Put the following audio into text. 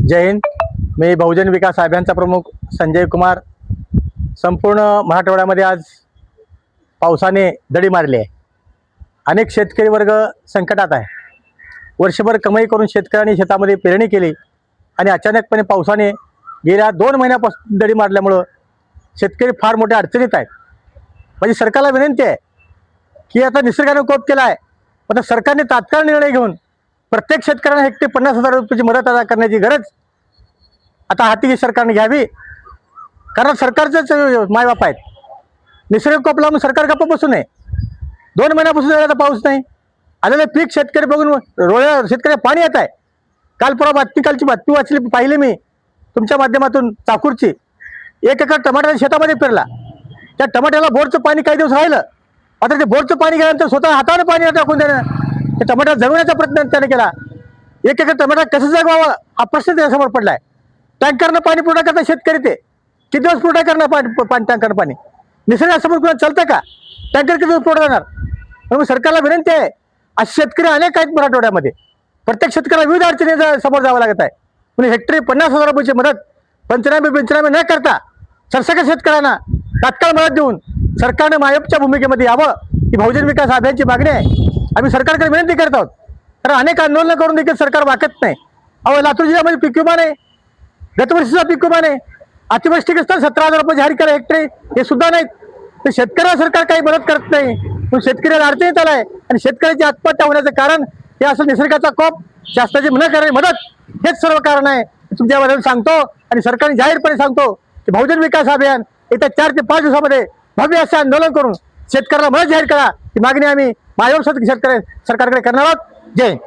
जय हिंद। मी बहुजन विकास अभियानचा प्रमुख संजय कुमार। संपूर्ण मराठवाड्यामध्ये आज पावसाने दडी मारली आहे। अनेक शेतकरी वर्ग संकटात आहे। वर्षभर कमाई करून शेतकऱ्यांनी शेतामध्ये पेरणी केली आणि अचानकपणे पावसाने गेल्या 2 महिन्यापासून दडी मारल्यामुळं शेतकरी फार मोठ्या अडचणीत आहेत। म्हणजे सरकारला विनंती आहे की आता निसर्गाने कोप केला आहे, आता सरकारने तात्काळ निर्णय घेऊन प्रत्येक शेतकऱ्यांना हेक्टरी 50,000 रुपयाची मदत अदा करण्याची गरज आता हाती सरकारने घ्यावी। कारण सरकारचेच मायबाप आहेत। निसर्ग कोपला म्हणून सरकार गप्प बसू नये। 2 महिन्यापासून आता पाऊस नाही, आलेले पीक शेतकरी बघून डोळ्या शेतकरी पाणी येत आहे। काल परवा कालची बातमी वाचली पाहिली मी तुमच्या माध्यमातून चाकूरची। 1 एकर टमाटर शेतामध्ये पेरला, त्या टमाट्याला बोरचं पाणी काही दिवस राहिलं, आता ते बोरचं पाणी गेल्यानंतर स्वतः हाताने पाणी टाकून त्यानं ते टमाटर जगवण्याचा प्रयत्न त्याने केला। 1 एकर टमाटर कसं जगवावं हा प्रश्न त्याच्यासमोर पडलाय। टँकरनं पाणी पुरवठा करता शेतकरी, ते किती दिवस पुरवठा करणार पाणी टँकरनं पाणी? निसर्गासमोर कुणा चालतं का? टँकर किती दिवस पुरवठा करणार? म्हणून सरकारला विनंती आहे, असे शेतकरी अनेक आहेत मराठवाड्यामध्ये। प्रत्येक शेतकऱ्याला विविध अडचणी समोर जावं लागत आहे। म्हणजे हेक्टरी 50,000 रुपयाची मदत पंचनामे न करता सरसकट शेतकऱ्यांना तात्काळ मदत देऊन सरकारने मायबापच्या भूमिकेमध्ये यावं ही बहुजन विकास अभियानची मागणी आहे। आम्ही सरकारकडे विनंती करत आहोत, कारण अनेक आंदोलनं करून देखील सरकार वाकत नाही। लातूर जिल्ह्यामध्ये पीक विमा नाही, गतवर्षीचा पीक विमा नाही, अतिवृष्टीग्रस्त 17,000 रुपये जाहीर करा हेक्टरी हे सुद्धा नाहीत। तर शेतकऱ्याला सरकार काही मदत करत नाही, पण शेतकऱ्याला अडचणीत आलाय आणि शेतकऱ्याची आत्महत्या होण्याचं कारण हे असं निसर्गाचा कोप, शासनाची न करणारी मदत हेच सर्व कारण आहे। तुमच्याबद्दल सांगतो आणि सरकारने जाहीरपणे सांगतो की बहुजन विकास अभियान येत्या 4 ते 5 दिवसामध्ये भव्य असे आंदोलन करून शेतकऱ्याला मदत जाहीर करा ही मागणी आम्ही मायबाप शेतकरी सरकारकडे करणार आहोत। जय हिंद।